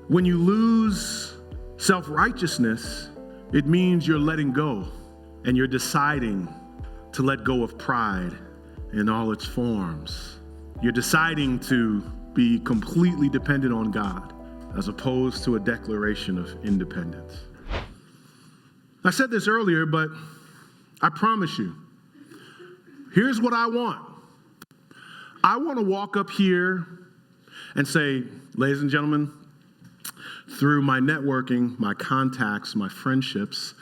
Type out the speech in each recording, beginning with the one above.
When you lose self-righteousness, it means you're letting go and you're deciding to let go of pride in all its forms. You're deciding to be completely dependent on God as opposed to a declaration of independence. I said this earlier, but I promise you, here's what I want. I want to walk up here and say, ladies and gentlemen, through my networking, my contacts, my friendships,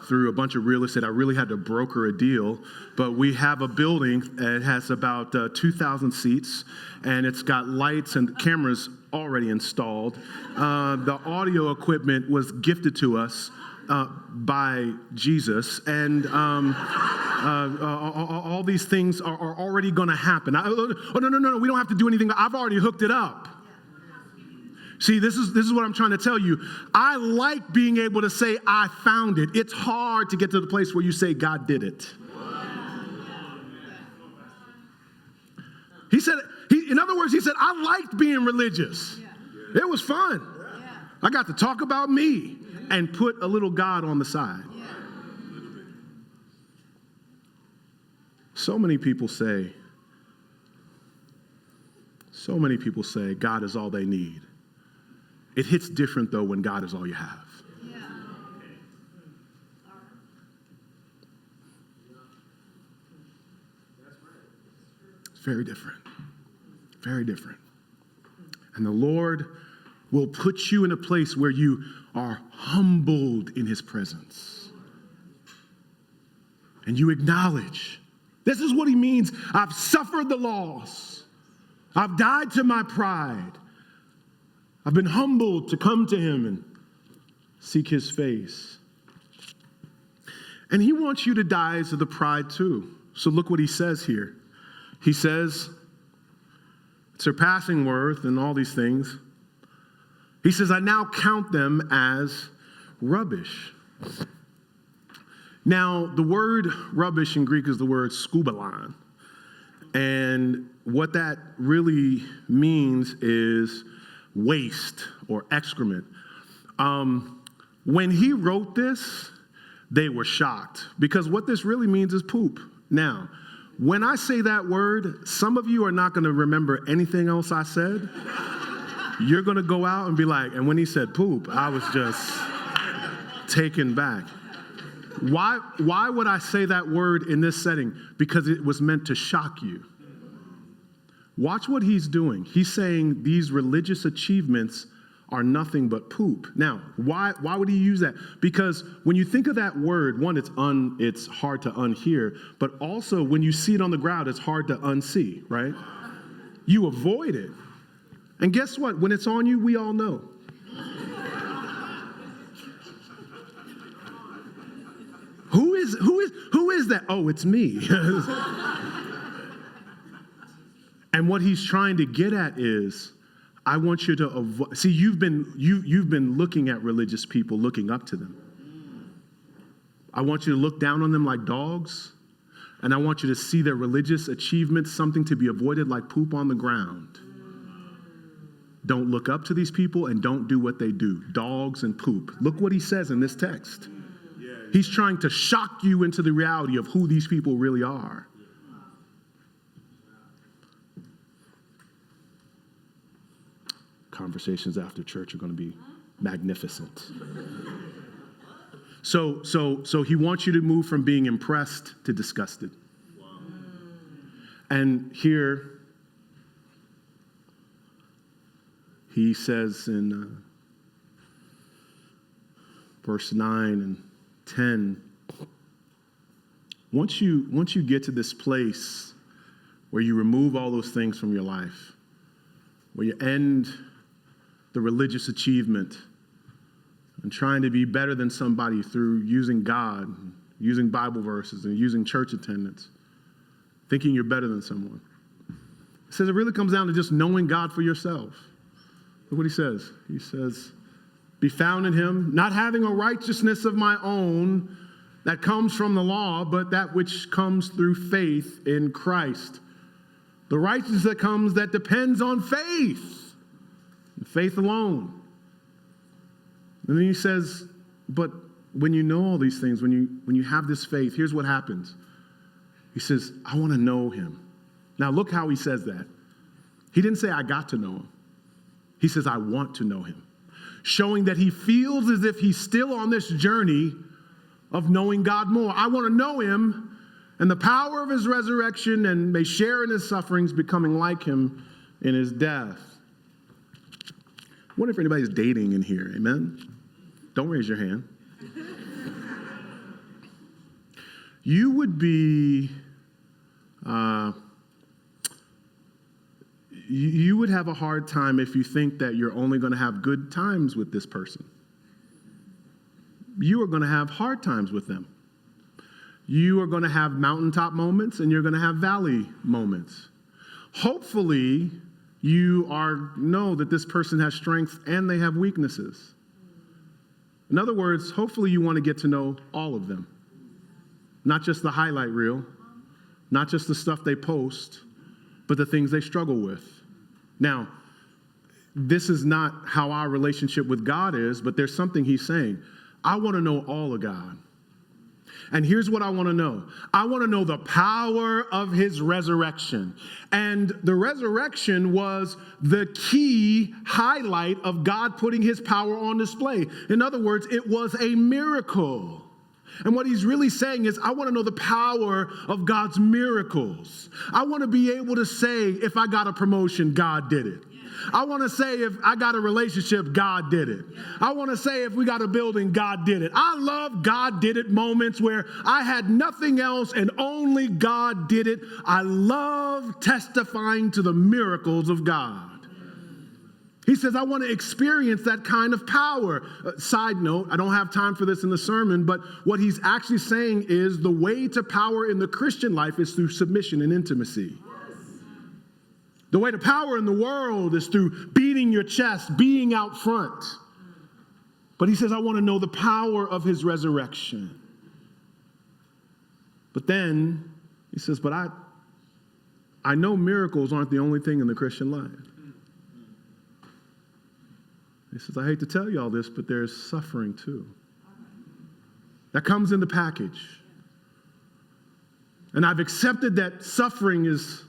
through a bunch of real estate, I really had to broker a deal, but we have a building, it has about 2,000 seats, and it's got lights and cameras already installed. The audio equipment was gifted to us by Jesus, and all these things are already going to happen. No, we don't have to do anything. I've already hooked it up. See, this is what I'm trying to tell you. I like being able to say, I found it. It's hard to get to the place where you say, God did it. He said, in other words, he said, I liked being religious. It was fun. I got to talk about me and put a little God on the side. So many people say, God is all they need. It hits different, though, when God is all you have. It's very different. Very different. And the Lord will put you in a place where you are humbled in his presence. And you acknowledge, this is what he means. I've suffered the loss. I've died to my pride. I've been humbled to come to him and seek his face. And he wants you to die to the pride too. So look what he says here. He says, surpassing worth and all these things. He says, I now count them as rubbish. Now, the word rubbish in Greek is the word skubalon. And what that really means is waste or excrement. When he wrote this, they were shocked because what this really means is poop. Now, when I say that word, some of you are not going to remember anything else I said. You're going to go out and be like, and when he said poop, I was just taken back. Why would I say that word in this setting? Because it was meant to shock you. Watch what he's doing. He's saying these religious achievements are nothing but poop. Now, why would he use that? Because when you think of that word, one, it's hard to unhear, but also when you see it on the ground, it's hard to unsee, right? You avoid it. And guess what? When it's on you, we all know. Who is that? Oh, it's me. And what he's trying to get at is, I want you to avoid. See, you've been looking at religious people, looking up to them. I want you to look down on them like dogs, and I want you to see their religious achievements something to be avoided like poop on the ground. Don't look up to these people and don't do what they do. Dogs and poop. Look what he says in this text. He's trying to shock you into the reality of who these people really are. Conversations after church are going to be magnificent. So he wants you to move from being impressed to disgusted. And here he says in verse 9 and 10, once you get to this place where you remove all those things from your life, where you end the religious achievement and trying to be better than somebody through using God, using Bible verses, and using church attendance, thinking you're better than someone. It says it really comes down to just knowing God for yourself. Look what he says. He says, be found in him, not having a righteousness of my own that comes from the law, but that which comes through faith in Christ. The righteousness that comes that depends on faith. Faith alone. And then he says, but when you know all these things, when you have this faith, here's what happens. He says, I want to know him. Now look how he says that. He didn't say I got to know him. He says I want to know him. Showing that he feels as if he's still on this journey of knowing God more. I want to know him and the power of his resurrection, and may share in his sufferings, becoming like him in his death. I wonder if anybody's dating in here. Amen? Don't raise your hand. You would be, you would have a hard time if you think that you're only going to have good times with this person. You are going to have hard times with them. You are going to have mountaintop moments and you're going to have valley moments. Hopefully, you know that this person has strengths and they have weaknesses. In other words, hopefully you want to get to know all of them. Not just the highlight reel, not just the stuff they post, but the things they struggle with. Now, this is not how our relationship with God is, but there's something he's saying. I want to know all of God. And here's what I want to know. I want to know the power of his resurrection. And the resurrection was the key highlight of God putting his power on display. In other words, it was a miracle. And what he's really saying is, I want to know the power of God's miracles. I want to be able to say, if I got a promotion, God did it. I want to say if I got a relationship, God did it. I want to say if we got a building, God did it. I love God did it moments where I had nothing else and only God did it. I love testifying to the miracles of God. He says, I want to experience that kind of power. Side note, I don't have time for this in the sermon, but what he's actually saying is the way to power in the Christian life is through submission and intimacy. The way to power in the world is through beating your chest, being out front. But he says, I want to know the power of his resurrection. But then he says, but I know miracles aren't the only thing in the Christian life. He says, I hate to tell you all this, but there's suffering too. That comes in the package. And I've accepted that suffering is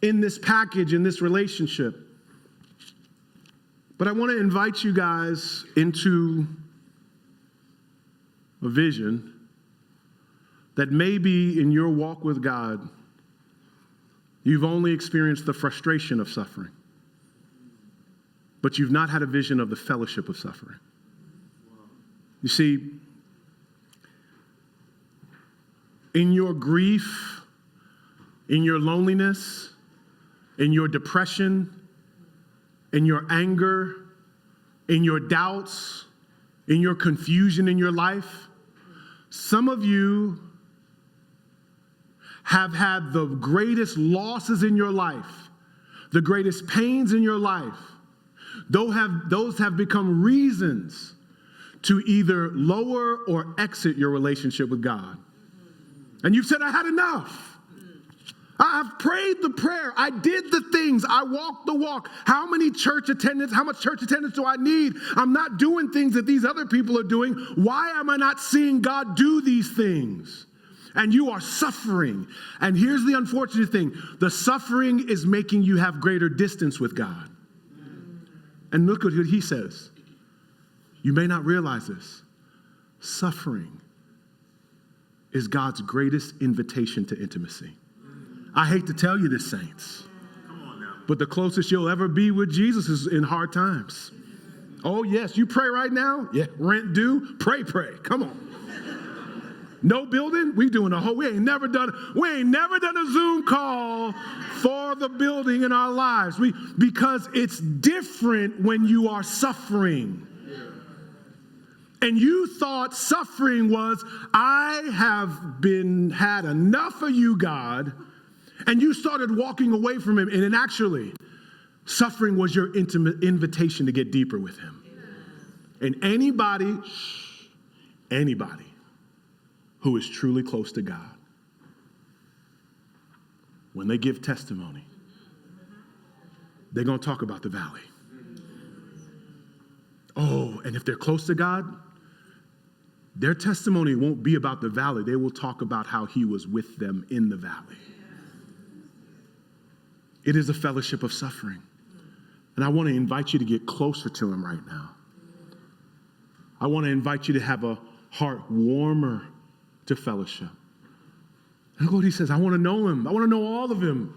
in this package, in this relationship. But I want to invite you guys into a vision that maybe in your walk with God, you've only experienced the frustration of suffering, but you've not had a vision of the fellowship of suffering. You see, in your grief, in your loneliness, in your depression, in your anger, in your doubts, in your confusion in your life, some of you have had the greatest losses in your life, the greatest pains in your life. Those have become reasons to either lower or exit your relationship with God. And you've said, I had enough. I've prayed the prayer. I did the things. I walked the walk. How much church attendance do I need? I'm not doing things that these other people are doing. Why am I not seeing God do these things? And you are suffering. And here's the unfortunate thing. The suffering is making you have greater distance with God. And look at what he says. You may not realize this. Suffering is God's greatest invitation to intimacy. I hate to tell you this, saints, but the closest you'll ever be with Jesus is in hard times. Oh, yes, you pray right now? Yeah, rent due? Pray. Come on. No building? We ain't never done a Zoom call for the building in our lives. Because it's different when you are suffering. And you thought suffering was, I have had enough of you, God. And you started walking away from him. And then actually, suffering was your intimate invitation to get deeper with him. And anybody who is truly close to God, when they give testimony, they're going to talk about the valley. Oh, and if they're close to God, their testimony won't be about the valley. They will talk about how he was with them in the valley. It is a fellowship of suffering. And I want to invite you to get closer to him right now. I want to invite you to have a heart warmer to fellowship. And look what he says, I want to know him. I want to know all of him.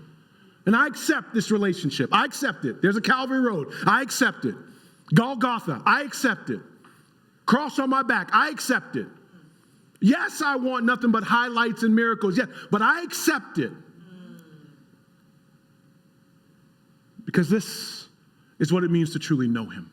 And I accept this relationship. I accept it. There's a Calvary Road. I accept it. Golgotha. I accept it. Cross on my back. I accept it. Yes, I want nothing but highlights and miracles. Yes, but I accept it. Because this is what it means to truly know him.